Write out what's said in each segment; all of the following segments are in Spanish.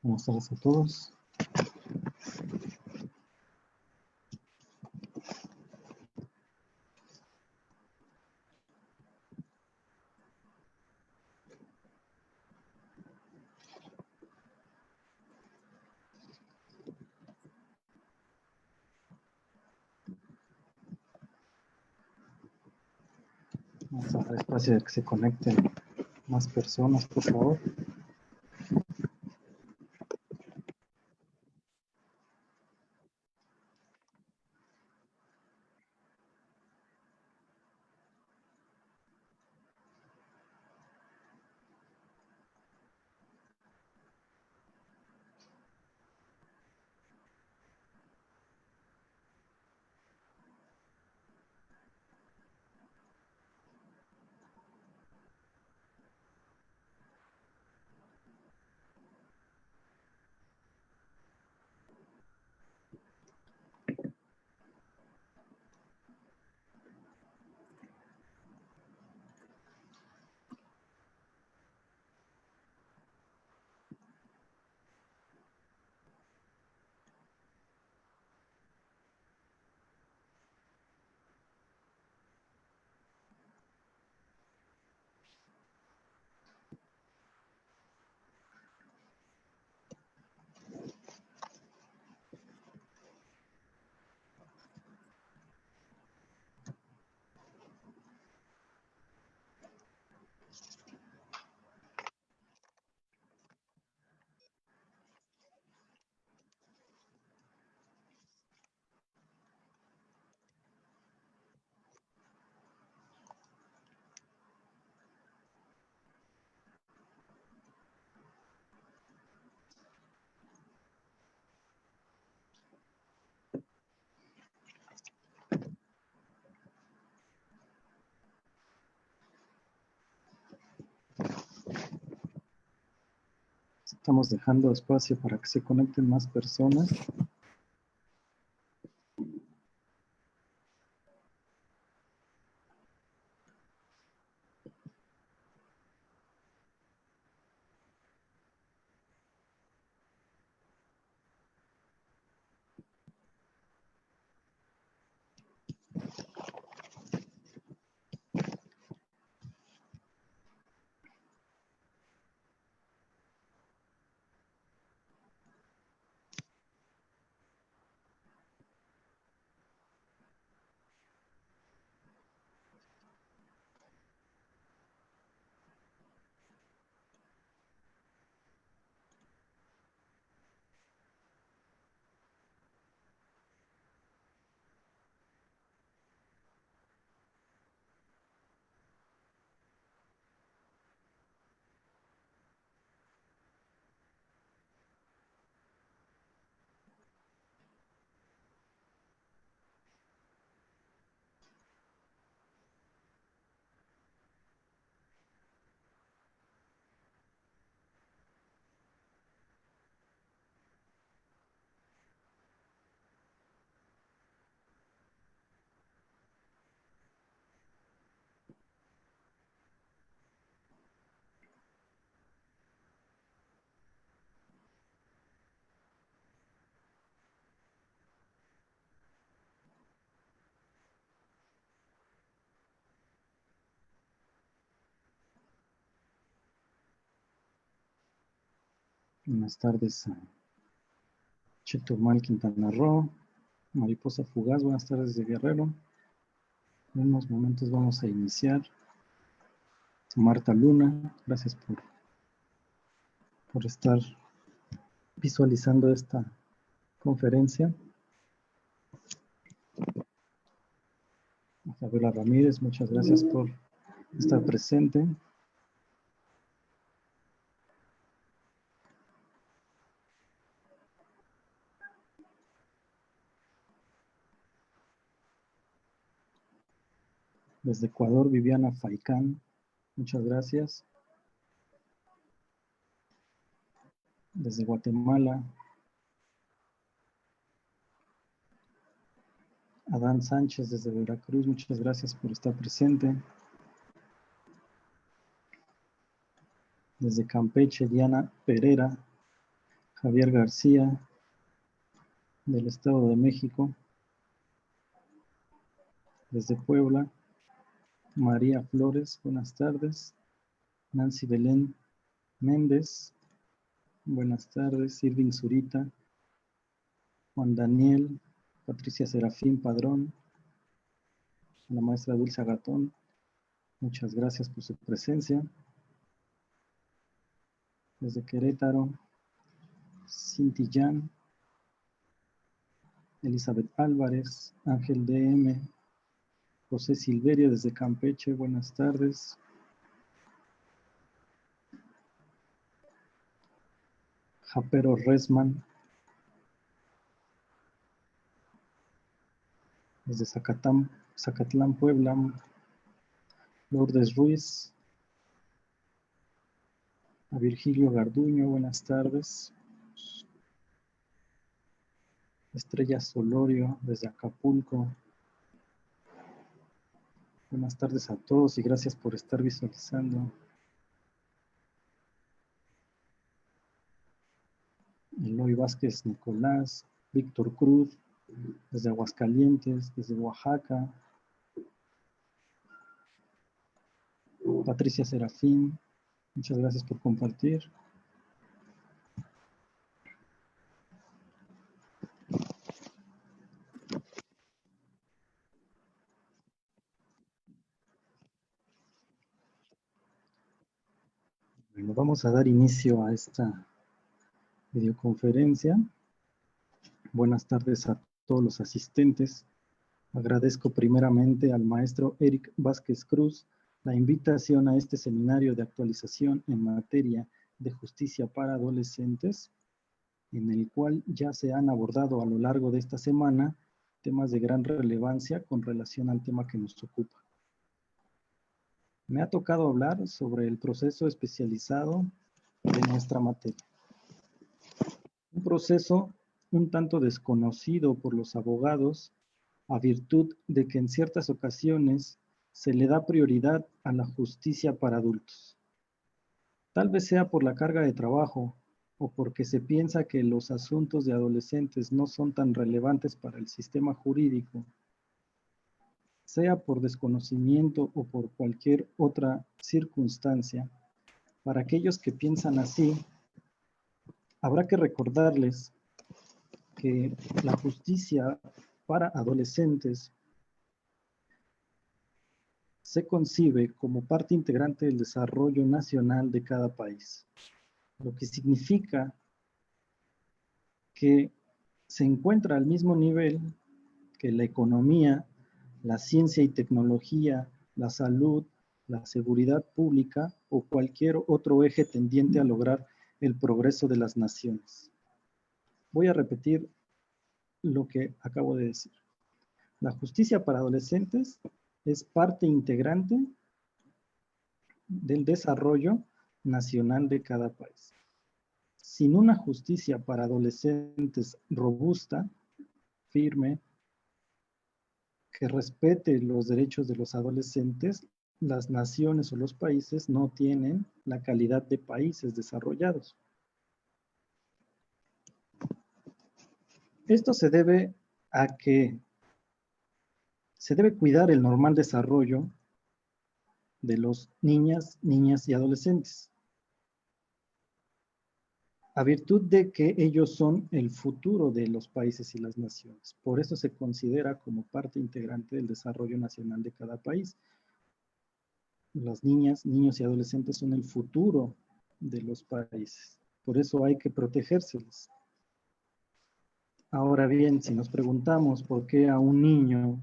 Buenas tardes a todos. Vamos a dar espacio de que se conecten más personas, por favor. Estamos dejando espacio para que se conecten más personas. Buenas tardes a Chetumal, Quintana Roo, Mariposa Fugaz, buenas tardes de Guerrero. En unos momentos vamos a iniciar. Marta Luna, gracias por estar visualizando esta conferencia. Fabiola Ramírez, muchas gracias por estar presente. Desde Ecuador, Viviana Faicán, muchas gracias. Desde Guatemala, Adán Sánchez desde Veracruz, muchas gracias por estar presente. Desde Campeche, Diana Pereira, Javier García, del Estado de México. Desde Puebla, María Flores, buenas tardes. Nancy Belén Méndez, buenas tardes. Irving Zurita, Juan Daniel, Patricia Serafín Padrón, la maestra Dulce Agatón, muchas gracias por su presencia. Desde Querétaro, Cinti Jan, Elizabeth Álvarez, Ángel DM, José Silverio desde Campeche, buenas tardes. Japero Resman, desde Zacatlán, Puebla. Lourdes Ruiz, a Virgilio Garduño, buenas tardes. Estrella Solorio, desde Acapulco. Buenas tardes a todos y gracias por estar visualizando. Eloy Vázquez Nicolás, Víctor Cruz, desde Aguascalientes, desde Oaxaca. Patricia Serafín, muchas gracias por compartir. Bueno, vamos a dar inicio a esta videoconferencia. Buenas tardes a todos los asistentes. Agradezco primeramente al maestro Eric Vázquez Cruz la invitación a este seminario de actualización en materia de justicia para adolescentes, en el cual ya se han abordado a lo largo de esta semana temas de gran relevancia con relación al tema que nos ocupa. Me ha tocado hablar sobre el proceso especializado de nuestra materia. Un proceso un tanto desconocido por los abogados, a virtud de que en ciertas ocasiones se le da prioridad a la justicia para adultos. Tal vez sea por la carga de trabajo o porque se piensa que los asuntos de adolescentes no son tan relevantes para el sistema jurídico, sea por desconocimiento o por cualquier otra circunstancia. Para aquellos que piensan así, habrá que recordarles que la justicia para adolescentes se concibe como parte integrante del desarrollo nacional de cada país, lo que significa que se encuentra al mismo nivel que la economía, la ciencia y tecnología, la salud, la seguridad pública o cualquier otro eje tendiente a lograr el progreso de las naciones. Voy a repetir lo que acabo de decir. La justicia para adolescentes es parte integrante del desarrollo nacional de cada país. Sin una justicia para adolescentes robusta, firme, que respete los derechos de los adolescentes, las naciones o los países no tienen la calidad de países desarrollados. Esto se debe a que se debe cuidar el normal desarrollo de los niñas y adolescentes, a virtud de que ellos son el futuro de los países y las naciones. Por eso se considera como parte integrante del desarrollo nacional de cada país. Las niñas, niños y adolescentes son el futuro de los países. Por eso hay que protegérselos. Ahora bien, si nos preguntamos por qué a un niño,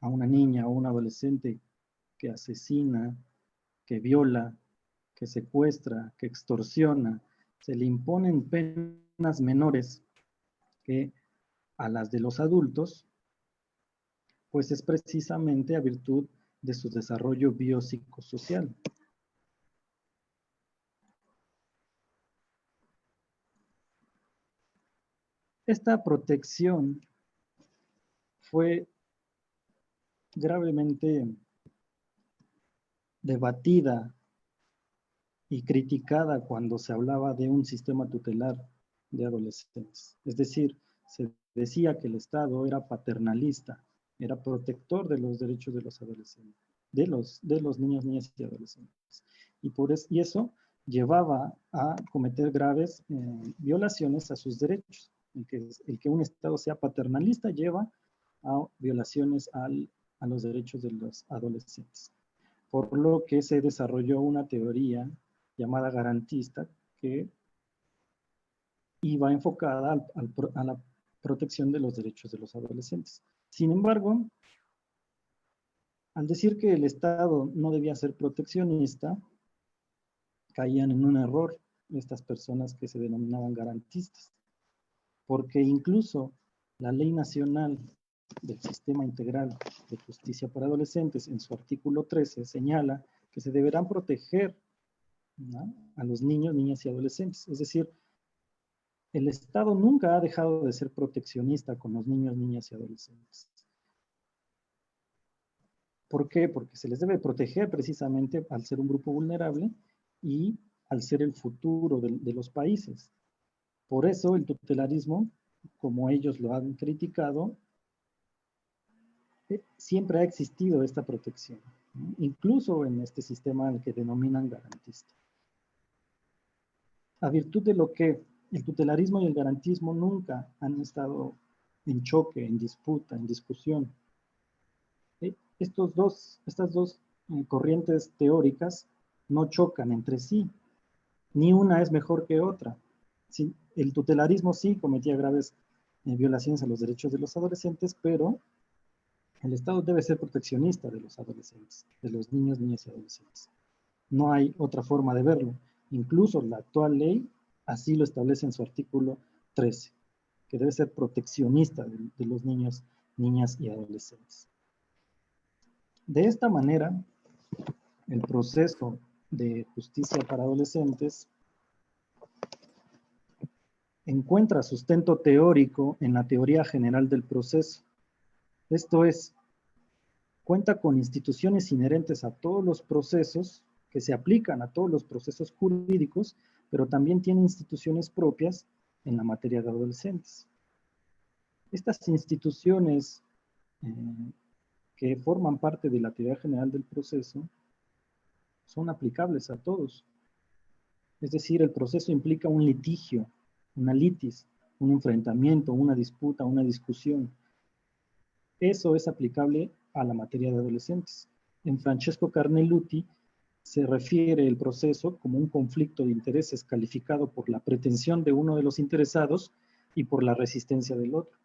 a una niña o un adolescente que asesina, que viola, que secuestra, que extorsiona, se le imponen penas menores que a las de los adultos, pues es precisamente a virtud de su desarrollo biopsicosocial. Esta protección fue gravemente debatida y criticada cuando se hablaba de un sistema tutelar de adolescentes. Es decir, se decía que el Estado era paternalista, era protector de los derechos de los adolescentes, de los niños, niñas y adolescentes. Y eso llevaba a cometer graves violaciones a sus derechos. El que un Estado sea paternalista lleva a violaciones a los derechos de los adolescentes. Por lo que se desarrolló una teoría llamada garantista que iba enfocada a la protección de los derechos de los adolescentes. Sin embargo, al decir que el Estado no debía ser proteccionista, caían en un error estas personas que se denominaban garantistas, porque incluso la Ley Nacional del Sistema Integral de Justicia para Adolescentes, en su artículo 13, señala que se deberán proteger, ¿no?, a los niños, niñas y adolescentes. Es decir, el Estado nunca ha dejado de ser proteccionista con los niños, niñas y adolescentes. ¿Por qué? Porque se les debe proteger precisamente al ser un grupo vulnerable y al ser el futuro de los países. Por eso el tutelarismo, como ellos lo han criticado, siempre ha existido esta protección, ¿no?, incluso en este sistema al que denominan garantista. A virtud de lo que el tutelarismo y el garantismo nunca han estado en choque, en disputa, en discusión. Estas dos corrientes teóricas no chocan entre sí, ni una es mejor que otra. Sí, el tutelarismo sí cometía graves violaciones a los derechos de los adolescentes, pero el Estado debe ser proteccionista de los adolescentes, de los niños, niñas y adolescentes. No hay otra forma de verlo. Incluso la actual ley así lo establece en su artículo 13, que debe ser proteccionista de los niños, niñas y adolescentes. De esta manera, el proceso de justicia para adolescentes encuentra sustento teórico en la teoría general del proceso. Esto es, cuenta con instituciones inherentes a todos los procesos, que se aplican a todos los procesos jurídicos, pero también tiene instituciones propias en la materia de adolescentes. Estas instituciones que forman parte de la teoría general del proceso son aplicables a todos. Es decir, el proceso implica un litigio, una litis, un enfrentamiento, una disputa, una discusión. Eso es aplicable a la materia de adolescentes. En Francesco Carneluti se refiere el proceso como un conflicto de intereses calificado por la pretensión de uno de los interesados y por la resistencia del otro.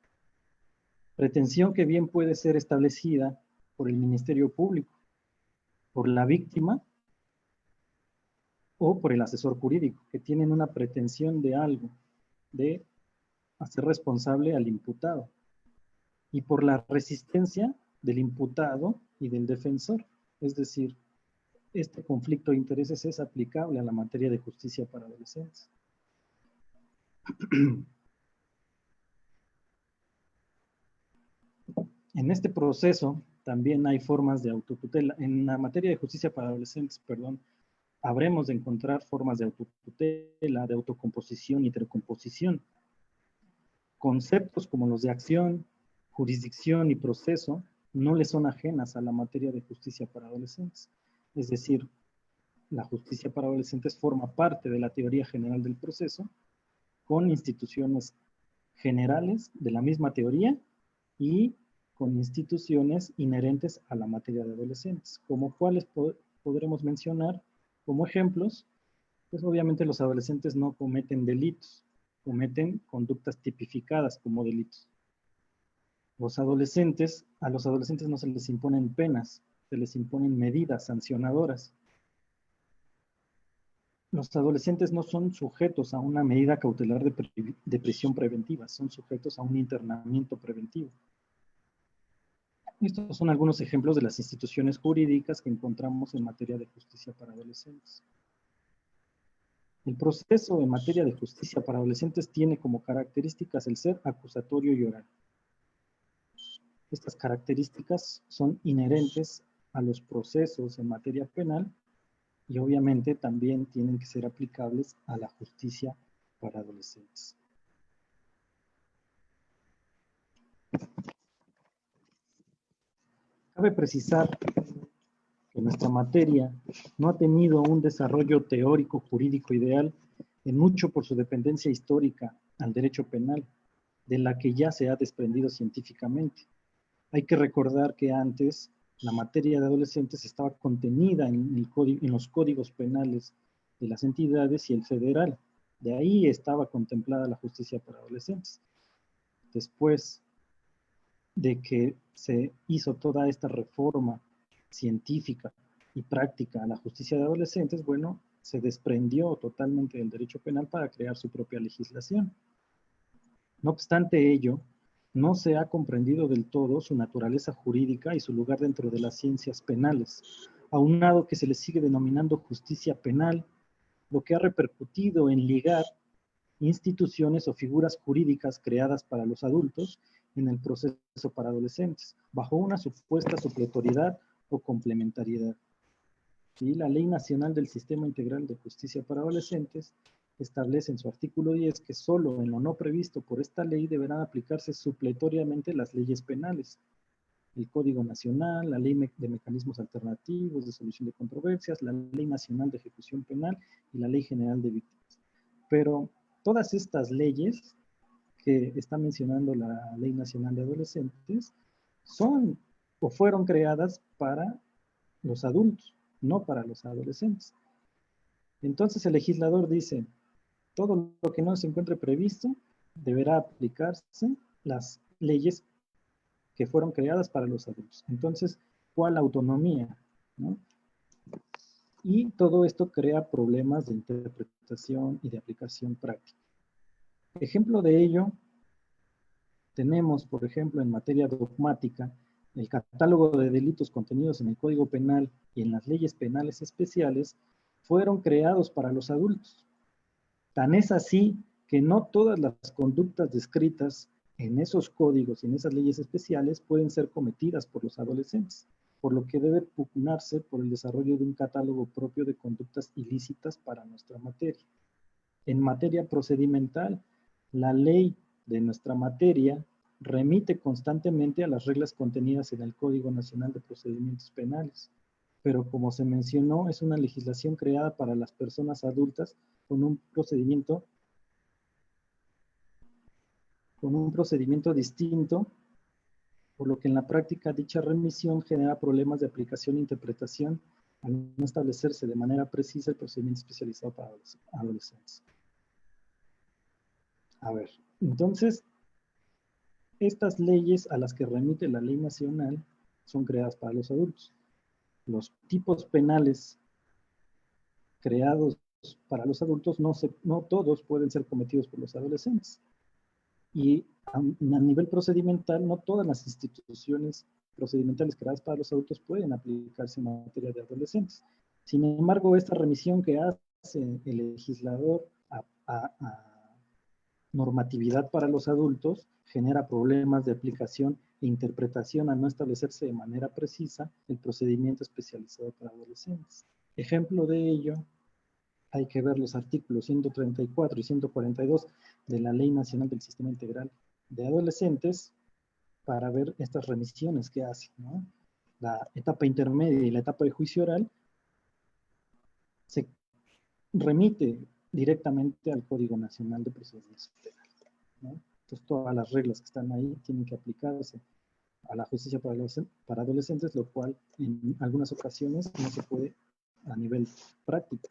Pretensión que bien puede ser establecida por el Ministerio Público, por la víctima o por el asesor jurídico, que tienen una pretensión de algo, de hacer responsable al imputado, y por la resistencia del imputado y del defensor. Es decir, este conflicto de intereses es aplicable a la materia de justicia para adolescentes. En este proceso también hay formas de autotutela. En la materia de justicia para adolescentes, perdón, habremos de encontrar formas de autotutela, de autocomposición y recomposición. Conceptos como los de acción, jurisdicción y proceso no le son ajenas a la materia de justicia para adolescentes. Es decir, la justicia para adolescentes forma parte de la teoría general del proceso, con instituciones generales de la misma teoría y con instituciones inherentes a la materia de adolescentes, como cuáles podremos mencionar como ejemplos. Pues obviamente los adolescentes no cometen delitos, cometen conductas tipificadas como delitos. A los adolescentes no se les imponen penas, se les imponen medidas sancionadoras. Los adolescentes no son sujetos a una medida cautelar de prisión preventiva, son sujetos a un internamiento preventivo. Estos son algunos ejemplos de las instituciones jurídicas que encontramos en materia de justicia para adolescentes. El proceso en materia de justicia para adolescentes tiene como características el ser acusatorio y oral. Estas características son inherentes a los procesos en materia penal y obviamente también tienen que ser aplicables a la justicia para adolescentes. Cabe precisar que nuestra materia no ha tenido un desarrollo teórico jurídico ideal, en mucho por su dependencia histórica al derecho penal, de la que ya se ha desprendido científicamente. Hay que recordar que antes la materia de adolescentes estaba contenida en los códigos penales de las entidades y el federal. De ahí estaba contemplada la justicia para adolescentes. Después de que se hizo toda esta reforma científica y práctica a la justicia de adolescentes, bueno, se desprendió totalmente del derecho penal para crear su propia legislación. No obstante ello, no se ha comprendido del todo su naturaleza jurídica y su lugar dentro de las ciencias penales, aunado que se le sigue denominando justicia penal, lo que ha repercutido en ligar instituciones o figuras jurídicas creadas para los adultos en el proceso para adolescentes, bajo una supuesta supletoriedad o complementariedad. Y la Ley Nacional del Sistema Integral de Justicia para Adolescentes establece en su artículo 10 que solo en lo no previsto por esta ley deberán aplicarse supletoriamente las leyes penales, el Código Nacional, la Ley de Mecanismos Alternativos de Solución de Controversias, la Ley Nacional de Ejecución Penal y la Ley General de Víctimas. Pero todas estas leyes que está mencionando la Ley Nacional de Adolescentes son o fueron creadas para los adultos, no para los adolescentes. Entonces el legislador dice, todo lo que no se encuentre previsto deberá aplicarse las leyes que fueron creadas para los adultos. Entonces, ¿cuál autonomía? ¿No? Y todo esto crea problemas de interpretación y de aplicación práctica. Ejemplo de ello, tenemos, por ejemplo, en materia dogmática, el catálogo de delitos contenidos en el Código Penal y en las leyes penales especiales fueron creados para los adultos. Tan es así que no todas las conductas descritas en esos códigos y en esas leyes especiales pueden ser cometidas por los adolescentes, por lo que debe pugnarse por el desarrollo de un catálogo propio de conductas ilícitas para nuestra materia. En materia procedimental, la ley de nuestra materia remite constantemente a las reglas contenidas en el Código Nacional de Procedimientos Penales, pero como se mencionó, es una legislación creada para las personas adultas con un procedimiento distinto, por lo que en la práctica dicha remisión genera problemas de aplicación e interpretación al no establecerse de manera precisa el procedimiento especializado para adolescentes. A ver, entonces, estas leyes a las que remite la ley nacional son creadas para los adultos. Los tipos penales creados para los adultos no todos pueden ser cometidos por los adolescentes. Y a nivel procedimental, no todas las instituciones procedimentales creadas para los adultos pueden aplicarse en materia de adolescentes. Sin embargo, esta remisión que hace el legislador a normatividad para los adultos genera problemas de aplicación e interpretación al no establecerse de manera precisa el procedimiento especializado para adolescentes. Ejemplo de ello, hay que ver los artículos 134 y 142 de la Ley Nacional del Sistema Integral de Adolescentes para ver estas remisiones que hace, ¿no? La etapa intermedia y la etapa de juicio oral se remite directamente al Código Nacional de Procedimientos Penales, ¿no? Entonces todas las reglas que están ahí tienen que aplicarse a la justicia para adolescentes, lo cual en algunas ocasiones no se puede a nivel práctico.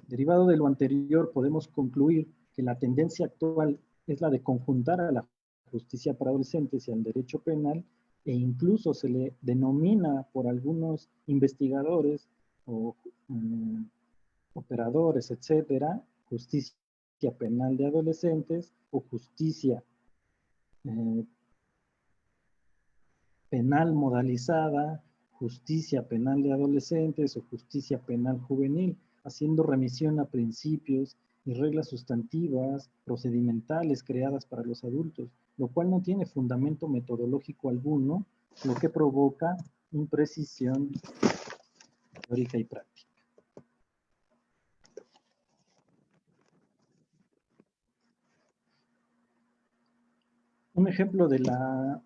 Derivado de lo anterior, podemos concluir que la tendencia actual es la de conjuntar a la justicia para adolescentes y al derecho penal, e incluso se le denomina por algunos investigadores o operadores, etcétera, justicia penal de adolescentes o justicia penal modalizada, justicia penal de adolescentes o justicia penal juvenil, haciendo remisión a principios y reglas sustantivas, procedimentales creadas para los adultos, lo cual no tiene fundamento metodológico alguno, lo que provoca imprecisión teórica y práctica. Un ejemplo de la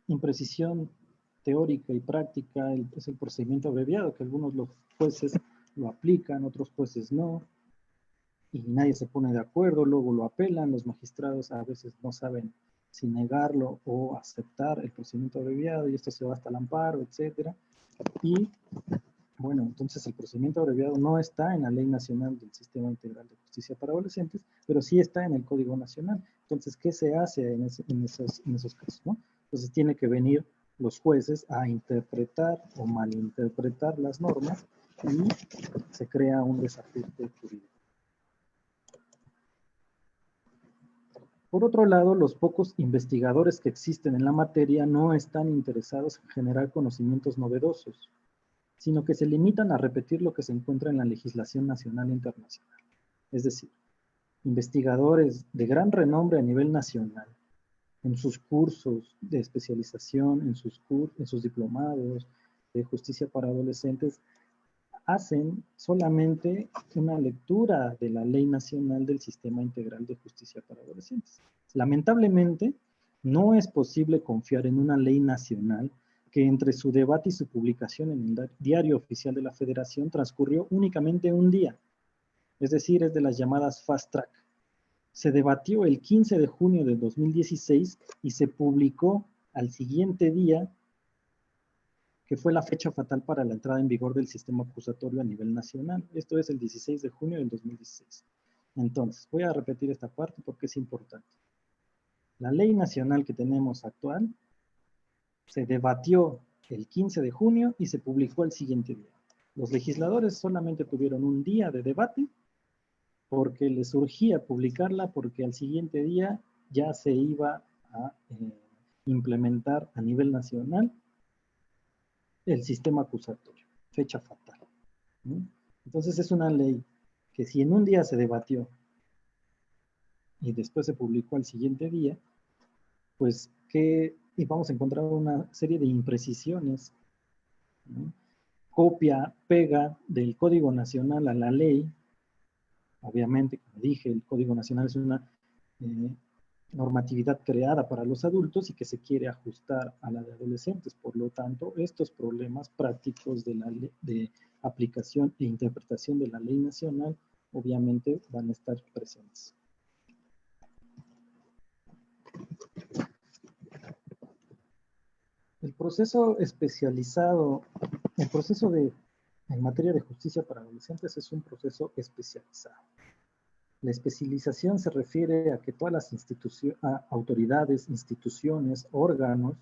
imprecisión teórica y práctica es el procedimiento abreviado, que algunos los jueces lo aplican, otros jueces no, y nadie se pone de acuerdo, luego lo apelan, los magistrados a veces no saben si negarlo o aceptar el procedimiento abreviado, y esto se va hasta el amparo, etcétera. Y bueno, entonces el procedimiento abreviado no está en la Ley Nacional del Sistema Integral de Justicia para Adolescentes, pero sí está en el Código Nacional. Entonces, ¿qué se hace en esos casos, ¿no? Entonces tiene que venir los jueces a interpretar o malinterpretar las normas y se crea un desajuste jurídico. Por otro lado, los pocos investigadores que existen en la materia no están interesados en generar conocimientos novedosos, sino que se limitan a repetir lo que se encuentra en la legislación nacional e internacional. Es decir, investigadores de gran renombre a nivel nacional, en sus cursos de especialización, en sus diplomados de justicia para adolescentes, hacen solamente una lectura de la Ley Nacional del Sistema Integral de Justicia para Adolescentes. Lamentablemente, no es posible confiar en una ley nacional que entre su debate y su publicación en el Diario Oficial de la Federación transcurrió únicamente un día. Es decir, es de las llamadas fast track. Se debatió el 15 de junio de 2016 y se publicó al siguiente día, que fue la fecha fatal para la entrada en vigor del sistema acusatorio a nivel nacional. Esto es el 16 de junio del 2016. Entonces, voy a repetir esta parte porque es importante. La ley nacional que tenemos actual se debatió el 15 de junio y se publicó el siguiente día. Los legisladores solamente tuvieron un día de debate porque les surgía publicarla porque al siguiente día ya se iba a implementar a nivel nacional el sistema acusatorio, fecha fatal. ¿Sí? Entonces es una ley que si en un día se debatió y después se publicó al siguiente día, pues que vamos a encontrar una serie de imprecisiones, ¿no? Copia, pega del Código Nacional a la ley. Obviamente, como dije, el Código Nacional es una normatividad creada para los adultos y que se quiere ajustar a la de adolescentes. Por lo tanto, estos problemas prácticos de aplicación e interpretación de la ley nacional obviamente van a estar presentes. El proceso especializado, el proceso en materia de justicia para adolescentes es un proceso especializado. La especialización se refiere a que todas las autoridades, instituciones, órganos,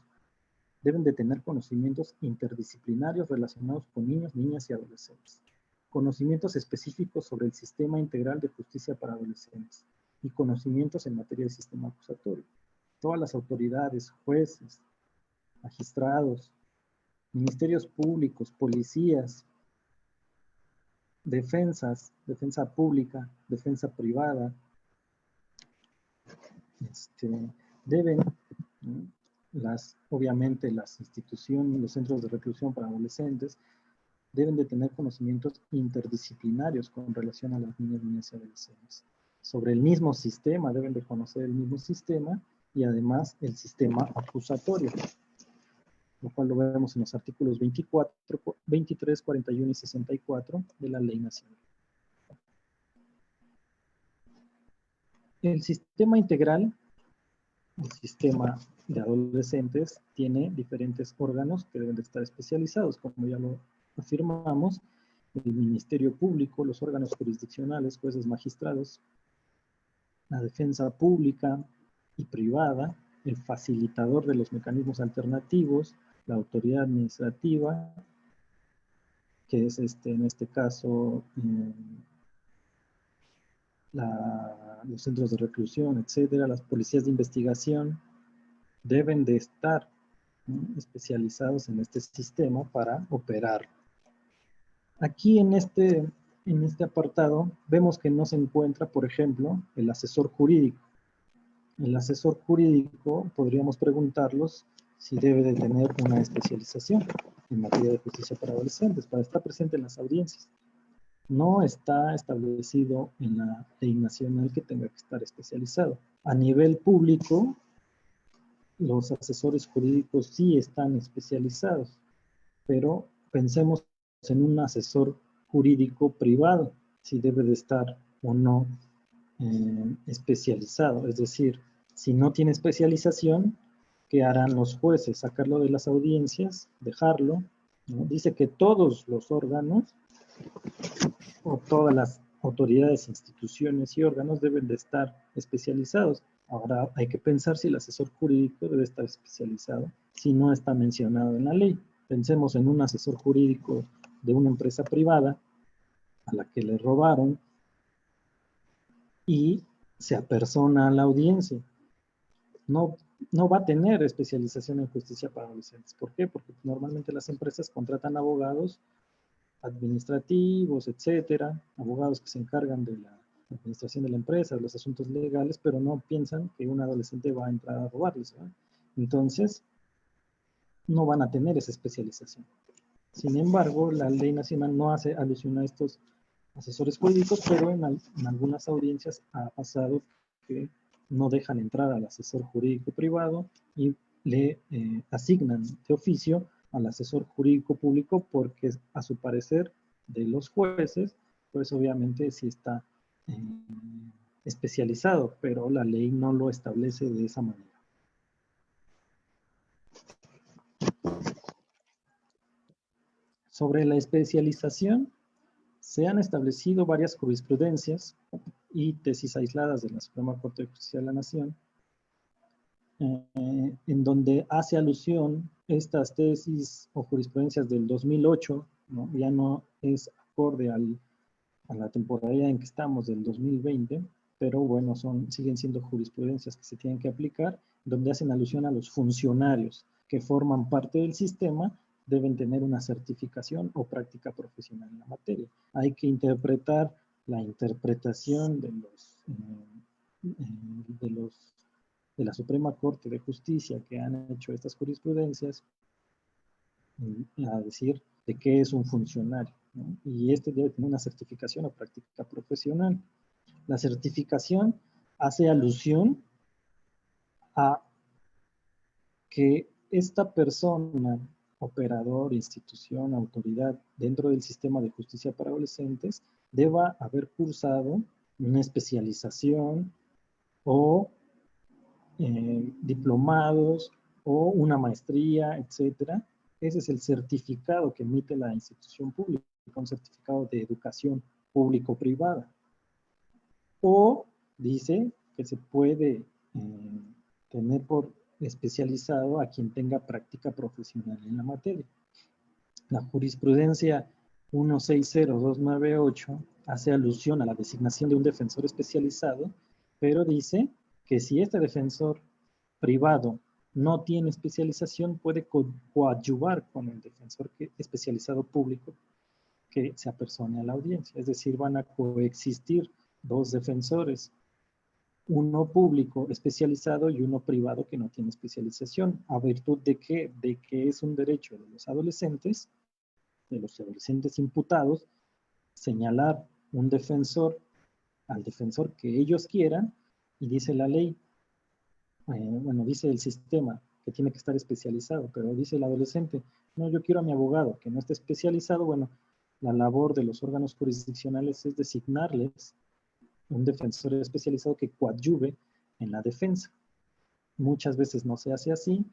deben de tener conocimientos interdisciplinarios relacionados con niños, niñas y adolescentes. Conocimientos específicos sobre el sistema integral de justicia para adolescentes y conocimientos en materia de sistema acusatorio. Todas las autoridades, jueces, magistrados, ministerios públicos, policías, defensa pública, defensa privada, deben, ¿no? Obviamente las instituciones, los centros de reclusión para adolescentes, deben de tener conocimientos interdisciplinarios con relación a las niñas y adolescentes. Sobre el mismo sistema, deben de conocer el mismo sistema y además el sistema acusatorio, lo cual lo vemos en los artículos 24, 23, 41 y 64 de la Ley Nacional. El sistema integral, el sistema de adolescentes, tiene diferentes órganos que deben de estar especializados, como ya lo afirmamos: el Ministerio Público, los órganos jurisdiccionales, jueces, magistrados, la defensa pública y privada, el facilitador de los mecanismos alternativos, la autoridad administrativa, que es en este caso los centros de reclusión, etcétera, las policías de investigación, deben de estar, ¿no?, especializados en este sistema para operar. Aquí en este apartado vemos que no se encuentra, por ejemplo, el asesor jurídico. El asesor jurídico, podríamos preguntarlos si debe de tener una especialización en materia de justicia para adolescentes, para estar presente en las audiencias. No está establecido en la ley nacional que tenga que estar especializado. A nivel público, los asesores jurídicos sí están especializados, pero pensemos en un asesor jurídico privado, si debe de estar o no especializado. Es decir, si no tiene especialización, ¿qué harán los jueces? Sacarlo de las audiencias, dejarlo, ¿no? Dice que todos los órganos o todas las autoridades, instituciones y órganos deben de estar especializados. Ahora hay que pensar si el asesor jurídico debe estar especializado, si no está mencionado en la ley. Pensemos en un asesor jurídico de una empresa privada a la que le robaron y se apersona a la audiencia. No, no va a tener especialización en justicia para adolescentes. ¿Por qué? Porque normalmente las empresas contratan abogados administrativos, etcétera, abogados que se encargan de la administración de la empresa, de los asuntos legales, pero no piensan que un adolescente va a entrar a robarles, ¿verdad? Entonces, no van a tener esa especialización. Sin embargo, la ley nacional no hace alusión a estos asesores jurídicos, pero en algunas audiencias ha pasado que no dejan entrar al asesor jurídico privado y le asignan de oficio al asesor jurídico público porque a su parecer de los jueces, pues obviamente sí está especializado, pero la ley no lo establece de esa manera. Sobre la especialización, se han establecido varias jurisprudencias y tesis aisladas de la Suprema Corte de Justicia de la Nación, en donde hace alusión estas tesis o jurisprudencias del 2008, ¿no? Ya no es acorde a la temporalidad en que estamos, del 2020, pero bueno, siguen siendo jurisprudencias que se tienen que aplicar, donde hacen alusión a los funcionarios que forman parte del sistema, deben tener una certificación o práctica profesional en la materia. Hay que interpretar la interpretación de la Suprema Corte de Justicia que han hecho estas jurisprudencias a decir de qué es un funcionario, ¿no? Y este debe tener una certificación o práctica profesional. La certificación hace alusión a que esta persona, operador, institución, autoridad dentro del sistema de justicia para adolescentes, deba haber cursado una especialización o diplomados o una maestría, etcétera. Ese es el certificado que emite la institución pública, un certificado de educación público-privada. O dice que se puede tener por especializado a quien tenga práctica profesional en la materia. La jurisprudencia 160298 hace alusión a la designación de un defensor especializado, pero dice que si este defensor privado no tiene especialización, puede coadyuvar con el defensor especializado público que se apersone a la audiencia. Es decir, van a coexistir dos defensores, uno público especializado y uno privado que no tiene especialización. ¿A virtud de qué? De que es un derecho de los adolescentes imputados, señalar un defensor al defensor que ellos quieran, y dice la ley, bueno, dice el sistema que tiene que estar especializado, pero dice el adolescente, no, yo quiero a mi abogado que no esté especializado. Bueno, la labor de los órganos jurisdiccionales es designarles un defensor especializado que coadyuve en la defensa. Muchas veces no se hace así,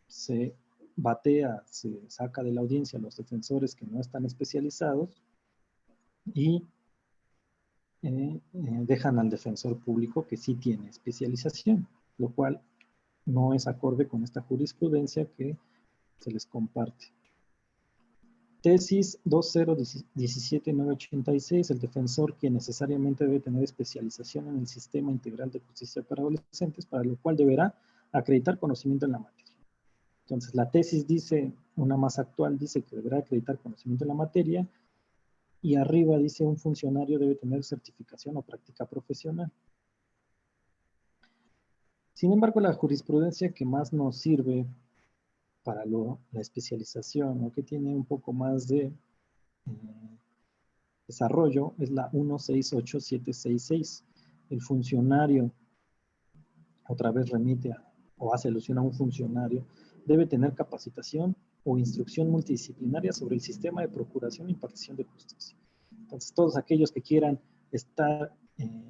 se batea, se saca de la audiencia a los defensores que no están especializados y dejan al defensor público que sí tiene especialización, lo cual no es acorde con esta jurisprudencia que se les comparte. Tesis 2017986, el defensor quien necesariamente debe tener especialización en el sistema integral de justicia para adolescentes, para lo cual deberá acreditar conocimiento en la materia. Entonces, la tesis dice, una más actual dice que deberá acreditar conocimiento en la materia, y arriba dice un funcionario debe tener certificación o práctica profesional. Sin embargo, la jurisprudencia que más nos sirve para la especialización, o que tiene un poco más de desarrollo, es la 168766. El funcionario, otra vez remite o hace alusión a un funcionario, debe tener capacitación o instrucción multidisciplinaria sobre el sistema de procuración e impartición de justicia. Entonces, todos aquellos que quieran estar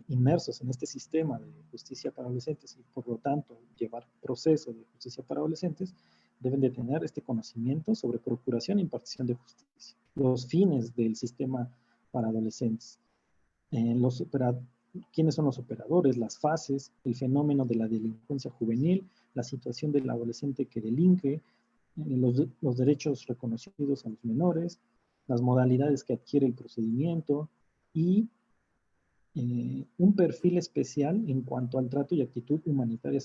inmersos en este sistema de justicia para adolescentes y, por lo tanto, llevar proceso de justicia para adolescentes, deben de tener este conocimiento sobre procuración e impartición de justicia. Los fines del sistema para adolescentes. ¿Quiénes son los operadores? Las fases, el fenómeno de la delincuencia juvenil, la situación del adolescente que delinque, los derechos reconocidos a los menores, las modalidades que adquiere el procedimiento y un perfil especial en cuanto al trato y actitud humanitaria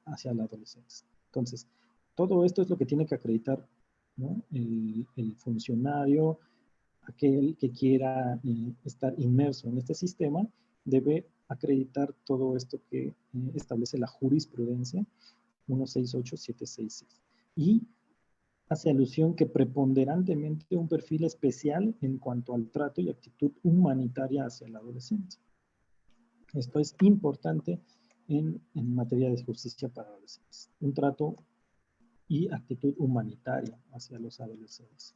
hacia la adolescencia. Entonces, todo esto es lo que tiene que acreditar, ¿no? el funcionario, aquel que quiera estar inmerso en este sistema, debe acreditar todo esto que establece la jurisprudencia 168766. Y hace alusión que preponderantemente un perfil especial en cuanto al trato y actitud humanitaria hacia el adolescente. Esto es importante en materia de justicia para adolescentes. Un trato y actitud humanitaria hacia los adolescentes.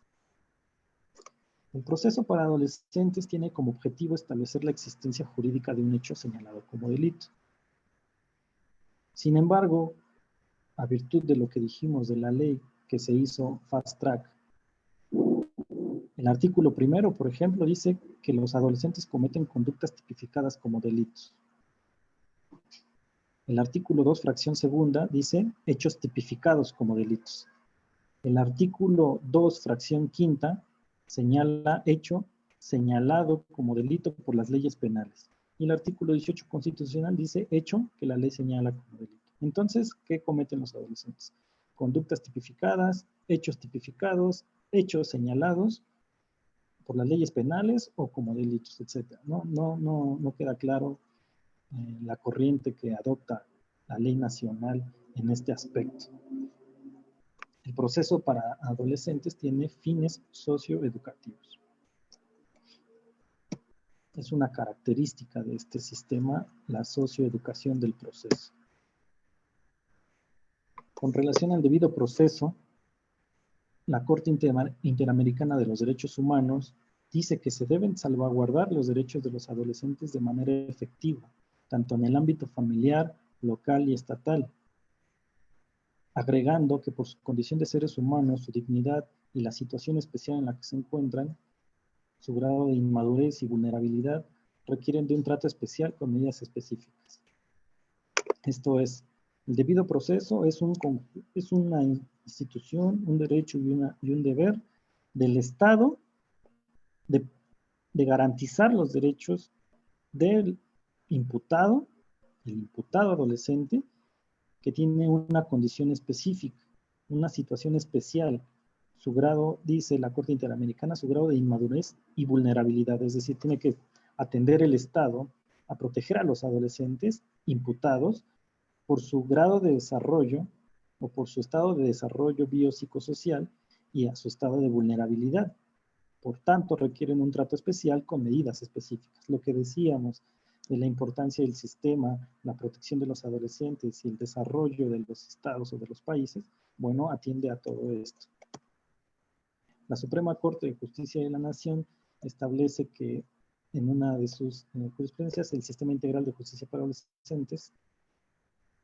El proceso para adolescentes tiene como objetivo establecer la existencia jurídica de un hecho señalado como delito. Sin embargo, a virtud de lo que dijimos de la ley que se hizo Fast Track, el artículo primero, por ejemplo, dice que los adolescentes cometen conductas tipificadas como delitos. El artículo 2, fracción segunda, dice hechos tipificados como delitos. El artículo 2, fracción quinta, señala hecho señalado como delito por las leyes penales. Y el artículo 18 constitucional dice hecho que la ley señala como delito. Entonces, ¿qué cometen los adolescentes? Conductas tipificadas, hechos tipificados, hechos señalados por las leyes penales o como delitos, etc. No queda claro la corriente que adopta la ley nacional en este aspecto. El proceso para adolescentes tiene fines socioeducativos. Es una característica de este sistema la socioeducación del proceso. Con relación al debido proceso, la Corte Interamericana de los Derechos Humanos dice que se deben salvaguardar los derechos de los adolescentes de manera efectiva, tanto en el ámbito familiar, local y estatal, agregando que por su condición de seres humanos, su dignidad y la situación especial en la que se encuentran, su grado de inmadurez y vulnerabilidad requieren de un trato especial con medidas específicas. Esto es, el debido proceso es una institución, un derecho y un deber del Estado de garantizar los derechos del imputado, el imputado adolescente, que tiene una condición específica, una situación especial. Su grado, dice la Corte Interamericana, su grado de inmadurez y vulnerabilidad, es decir, tiene que atender el Estado a proteger a los adolescentes imputados por su grado de desarrollo o por su estado de desarrollo biopsicosocial y a su estado de vulnerabilidad. Por tanto, requieren un trato especial con medidas específicas. Lo que decíamos de la importancia del sistema, la protección de los adolescentes y el desarrollo de los estados o de los países, bueno, atiende a todo esto. La Suprema Corte de Justicia de la Nación establece que en una de sus jurisprudencias, el Sistema Integral de Justicia para Adolescentes,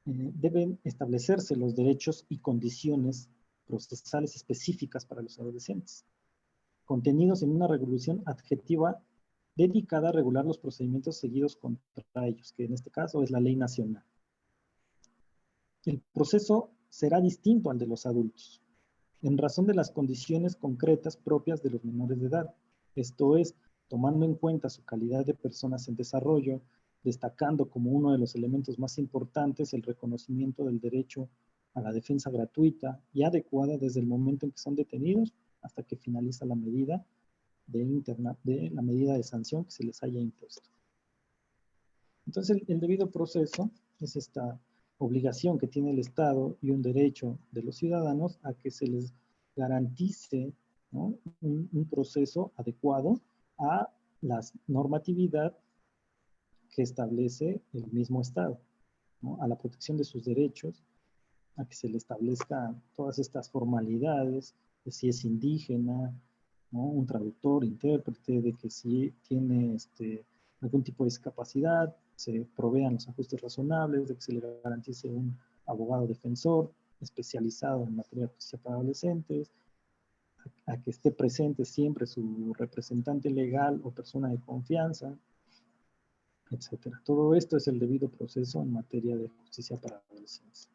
deben establecerse los derechos y condiciones procesales específicas para los adolescentes, contenidos en una regulación adjetiva dedicada a regular los procedimientos seguidos contra ellos, que en este caso es la ley nacional. El proceso será distinto al de los adultos, en razón de las condiciones concretas propias de los menores de edad. Esto es, tomando en cuenta su calidad de personas en desarrollo, destacando como uno de los elementos más importantes el reconocimiento del derecho a la defensa gratuita y adecuada desde el momento en que son detenidos hasta que finaliza la medida la medida de sanción que se les haya impuesto. Entonces, el debido proceso es esta obligación que tiene el Estado y un derecho de los ciudadanos a que se les garantice, ¿no?, un proceso adecuado a la normatividad que establece el mismo Estado, ¿no?, a la protección de sus derechos, a que se le establezcan todas estas formalidades, de si es indígena, ¿no?, un traductor, intérprete, de que si tiene algún tipo de discapacidad, se provean los ajustes razonables, de que se le garantice un abogado defensor especializado en materia de justicia para adolescentes, a que esté presente siempre su representante legal o persona de confianza, etcétera. Todo esto es el debido proceso en materia de justicia para adolescentes.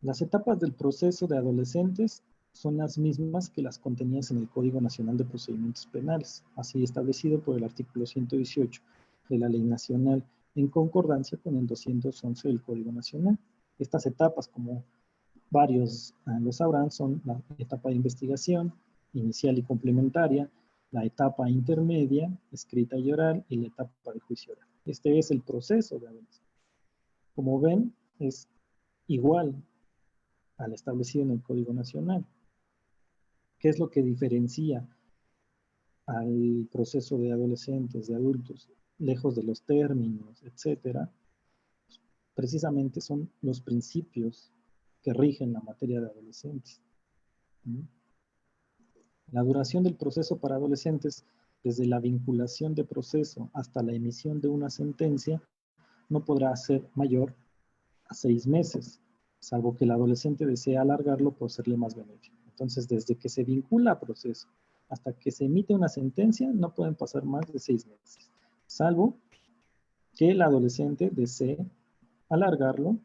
Las etapas del proceso de adolescentes son las mismas que las contenidas en el Código Nacional de Procedimientos Penales, así establecido por el artículo 118 de la Ley Nacional, en concordancia con el 211 del Código Nacional. Estas etapas, como varios lo sabrán, son la etapa de investigación, inicial y complementaria, la etapa intermedia, escrita y oral, y la etapa de juicio oral. Este es el proceso de adolescencia. Como ven, es igual al establecido en el Código Nacional. ¿Qué es lo que diferencia al proceso de adolescentes, de adultos, lejos de los términos, etcétera? Precisamente son los principios que rigen la materia de adolescentes. La duración del proceso para adolescentes, desde la vinculación de proceso hasta la emisión de una sentencia, no podrá ser mayor a 6 meses, salvo que el adolescente desee alargarlo por serle más benéfico. Entonces, desde que se vincula a proceso hasta que se emite una sentencia, no pueden pasar más de 6 meses, salvo que el adolescente desee alargarlo,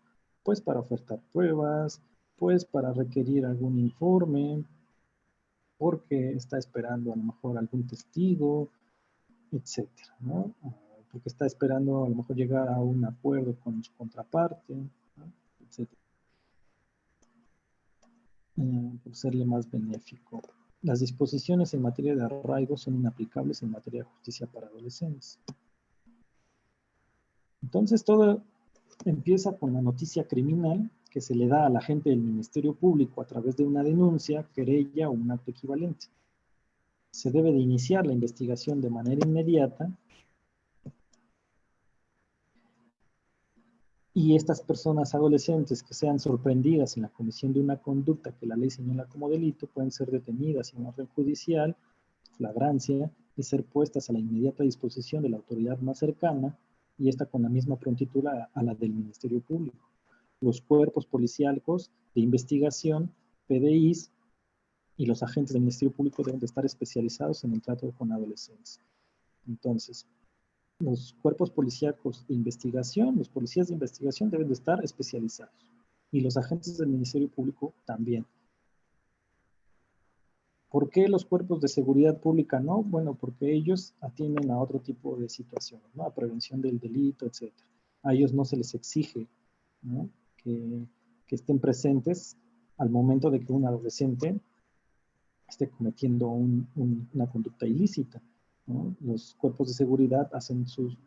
pues para ofertar pruebas, pues para requerir algún informe, porque está esperando a lo mejor algún testigo, etcétera, ¿no? Porque está esperando a lo mejor llegar a un acuerdo con su contraparte, ¿no?, etcétera. Por serle más benéfico. Las disposiciones en materia de arraigo son inaplicables en materia de justicia para adolescentes. Entonces, todo empieza con la noticia criminal que se le da al agente del Ministerio Público a través de una denuncia, querella o un acto equivalente. Se debe de iniciar la investigación de manera inmediata y estas personas adolescentes que sean sorprendidas en la comisión de una conducta que la ley señala como delito pueden ser detenidas en orden judicial, flagrancia, y ser puestas a la inmediata disposición de la autoridad más cercana, y esta con la misma prontitud a la del Ministerio Público. Los cuerpos policíacos de investigación, PDIs, y los agentes del Ministerio Público deben de estar especializados en el trato con adolescentes. Entonces, los cuerpos policíacos de investigación, los policías de investigación deben de estar especializados. Y los agentes del Ministerio Público también. ¿Por qué los cuerpos de seguridad pública no? Bueno, porque ellos atienden a otro tipo de situaciones, ¿no?, a prevención del delito, etc. A ellos no se les exige, ¿no?, que estén presentes al momento de que un adolescente esté cometiendo una conducta ilícita, ¿no? Los cuerpos de seguridad hacen sus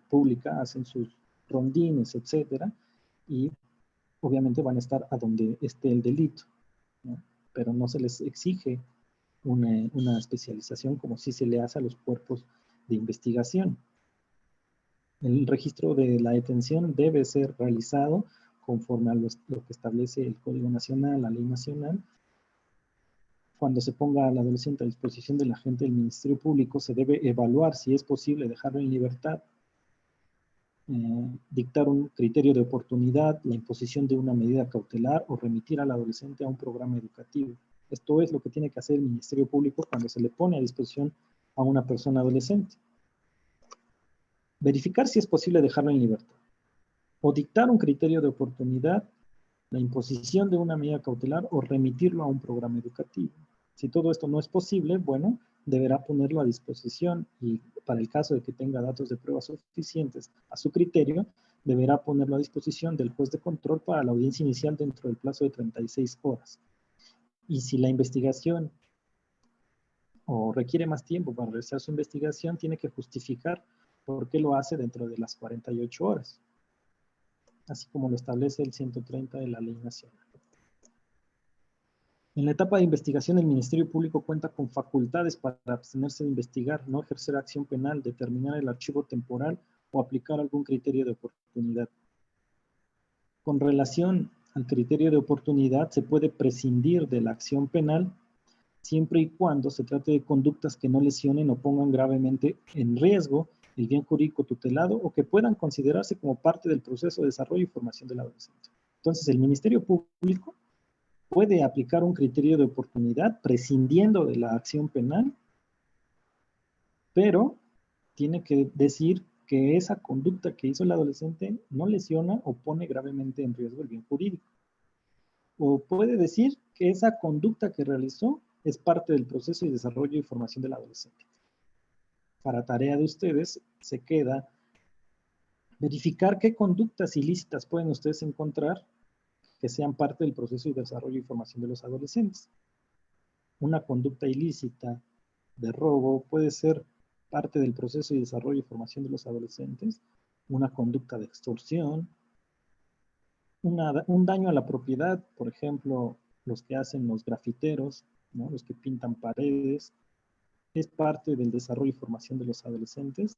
rondines, etcétera, y obviamente van a estar a donde esté el delito, ¿no?, pero no se les exige una especialización como sí se le hace a los cuerpos de investigación. El registro de la detención debe ser realizado conforme a lo que establece el Código Nacional, la Ley Nacional. Cuando se ponga al adolescente a disposición del agente del Ministerio Público, se debe evaluar si es posible dejarlo en libertad, dictar un criterio de oportunidad, la imposición de una medida cautelar o remitir al adolescente a un programa educativo. Esto es lo que tiene que hacer el Ministerio Público cuando se le pone a disposición a una persona adolescente. Verificar si es posible dejarlo en libertad, o dictar un criterio de oportunidad, la imposición de una medida cautelar o remitirlo a un programa educativo. Si todo esto no es posible, bueno, deberá ponerlo a disposición y para el caso de que tenga datos de prueba suficientes a su criterio, deberá ponerlo a disposición del juez de control para la audiencia inicial dentro del plazo de 36 horas. Y si la investigación o requiere más tiempo para realizar su investigación, tiene que justificar por qué lo hace dentro de las 48 horas. así como lo establece el 130 de la Ley Nacional. En la etapa de investigación, el Ministerio Público cuenta con facultades para abstenerse de investigar, no ejercer acción penal, determinar el archivo temporal o aplicar algún criterio de oportunidad. Con relación al criterio de oportunidad, se puede prescindir de la acción penal siempre y cuando se trate de conductas que no lesionen o pongan gravemente en riesgo el bien jurídico tutelado o que puedan considerarse como parte del proceso de desarrollo y formación del adolescente. Entonces, el Ministerio Público puede aplicar un criterio de oportunidad prescindiendo de la acción penal, pero tiene que decir que esa conducta que hizo el adolescente no lesiona o pone gravemente en riesgo el bien jurídico. O puede decir que esa conducta que realizó es parte del proceso de desarrollo y formación del adolescente. Para tarea de ustedes se queda verificar qué conductas ilícitas pueden ustedes encontrar que sean parte del proceso de desarrollo y formación de los adolescentes. Una conducta ilícita de robo puede ser parte del proceso de desarrollo y formación de los adolescentes, una conducta de extorsión, un daño a la propiedad, por ejemplo, los que hacen los grafiteros, ¿no? Los que pintan paredes, es parte del desarrollo y formación de los adolescentes.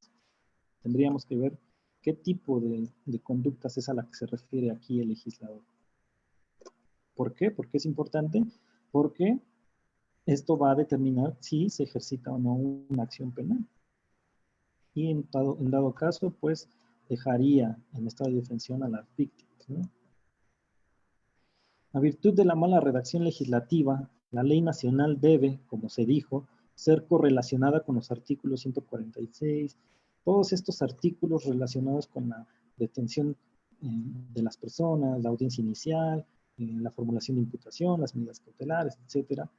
Tendríamos que ver qué tipo de conductas es a la que se refiere aquí el legislador. ¿Por qué? Porque es importante, porque esto va a determinar si se ejercita o no una acción penal. Y en dado caso, pues dejaría en estado de defensión a las víctimas, ¿no? A virtud de la mala redacción legislativa, la ley nacional debe, como se dijo, ser correlacionada con los artículos 146, todos estos artículos relacionados con la detención de las personas, la audiencia inicial, la formulación de imputación, las medidas cautelares, etcétera.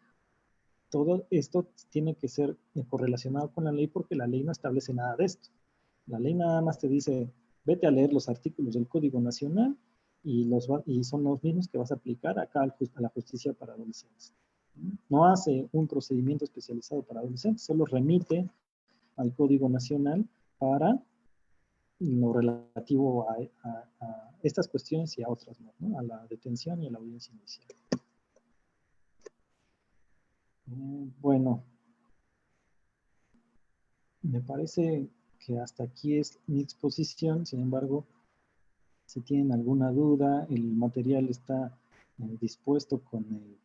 Todo esto tiene que ser correlacionado con la ley porque la ley no establece nada de esto. La ley nada más te dice, vete a leer los artículos del Código Nacional y son los mismos que vas a aplicar acá a la justicia para adolescentes. No hace un procedimiento especializado para adolescentes, solo remite al Código Nacional para lo relativo a estas cuestiones y a otras más, ¿no? A la detención y a la audiencia inicial. Bueno, me parece que hasta aquí es mi exposición. Sin embargo, si tienen alguna duda, el material está dispuesto con el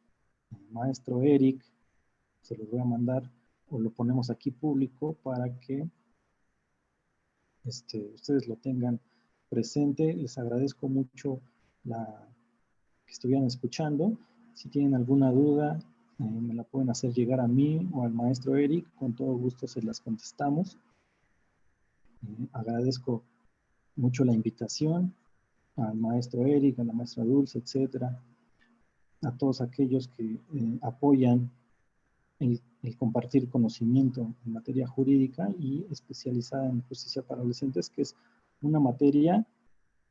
maestro Eric. Se los voy a mandar o lo ponemos aquí público para que ustedes lo tengan presente. Les agradezco mucho que estuvieran escuchando. Si tienen alguna duda, me la pueden hacer llegar a mí o al maestro Eric. Con todo gusto se las contestamos. Agradezco mucho la invitación al maestro Eric, a la maestra Dulce, etcétera, a todos aquellos que apoyan el compartir conocimiento en materia jurídica y especializada en justicia para adolescentes, que es una materia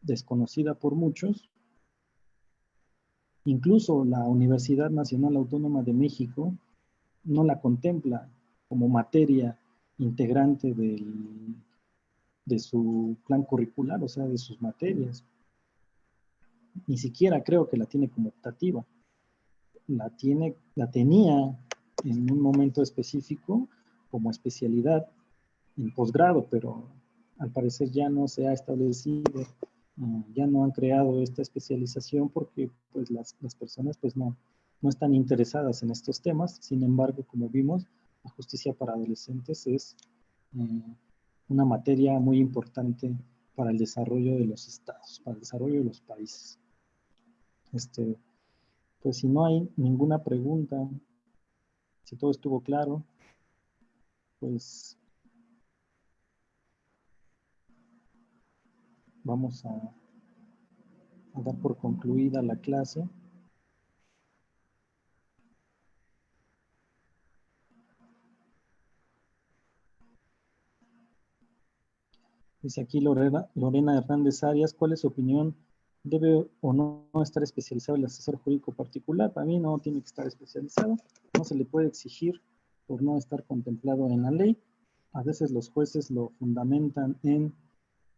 desconocida por muchos. Incluso la Universidad Nacional Autónoma de México no la contempla como materia integrante de su plan curricular, o sea, de sus materias. Ni siquiera creo que la tiene como optativa. La tenía en un momento específico como especialidad en posgrado, pero al parecer ya no se ha establecido, ya no han creado esta especialización porque pues las personas pues no están interesadas en estos temas. Sin embargo, como vimos, la justicia para adolescentes es una materia muy importante para el desarrollo de los estados, para el desarrollo de los países. Pues si no hay ninguna pregunta, si todo estuvo claro, pues vamos a dar por concluida la clase. Dice aquí Lorena Hernández Arias, ¿cuál es su opinión? ¿Debe o no estar especializado el asesor jurídico particular? Para mí no tiene que estar especializado, no se le puede exigir por no estar contemplado en la ley. A veces los jueces lo fundamentan en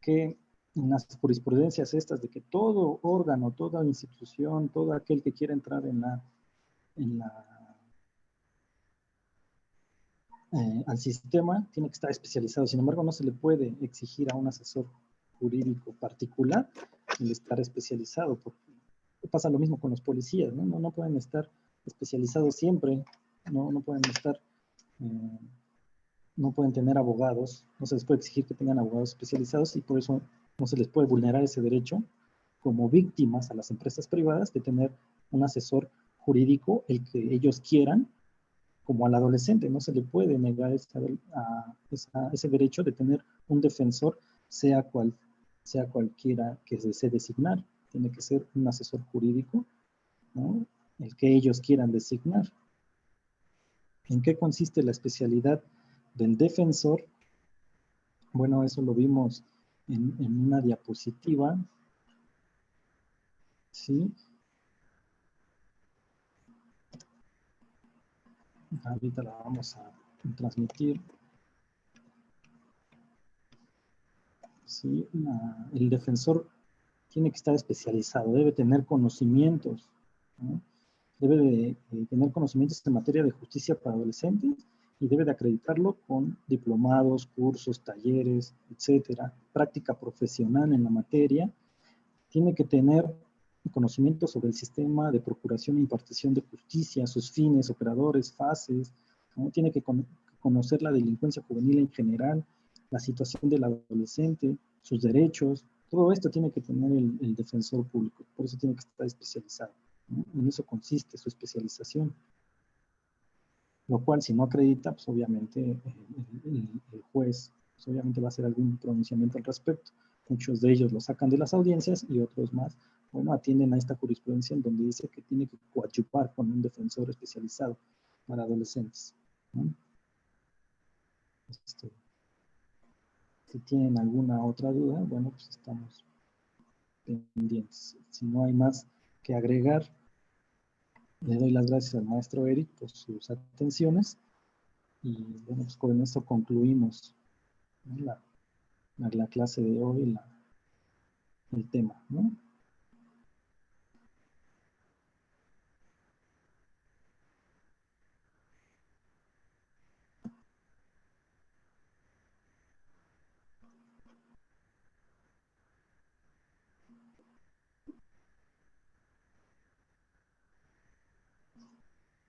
que en las jurisprudencias estas de que todo órgano, toda institución, todo aquel que quiera entrar al sistema tiene que estar especializado. Sin embargo, no se le puede exigir a un asesor jurídico particular el estar especializado, porque pasa lo mismo con los policías, ¿no? No pueden estar especializados siempre, no pueden estar, no pueden tener abogados, no se les puede exigir que tengan abogados especializados y por eso no se les puede vulnerar ese derecho como víctimas a las empresas privadas de tener un asesor jurídico, el que ellos quieran, como al adolescente. No se le puede negar ese derecho de tener un defensor, sea cualquiera que se desee designar. Tiene que ser un asesor jurídico, ¿no? El que ellos quieran designar. ¿En qué consiste la especialidad del defensor? Bueno, eso lo vimos en una diapositiva, ¿sí? Ahorita la vamos a transmitir. ¿Sí? El defensor tiene que estar especializado, debe tener conocimientos, ¿no? Debe de tener conocimientos en materia de justicia para adolescentes y debe de acreditarlo con diplomados, cursos, talleres, etcétera, práctica profesional en la materia. Tiene que tener conocimiento sobre el sistema de procuración e impartición de justicia, sus fines, operadores, fases, ¿no? Tiene que conocer la delincuencia juvenil en general, la situación del adolescente, sus derechos. Todo esto tiene que tener el defensor público, por eso tiene que estar especializado, ¿no? En eso consiste su especialización. Lo cual, si no acredita, pues obviamente el juez pues obviamente va a hacer algún pronunciamiento al respecto. Muchos de ellos lo sacan de las audiencias y otros más, bueno, atienden a esta jurisprudencia en donde dice que tiene que coadyuvar con un defensor especializado para adolescentes, ¿no? Si tienen alguna otra duda, bueno, pues estamos pendientes. Si no hay más que agregar, le doy las gracias al maestro Eric por sus atenciones y bueno, pues con esto concluimos, ¿no? la clase de hoy, el tema, ¿no?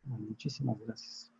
Bueno, muchísimas gracias.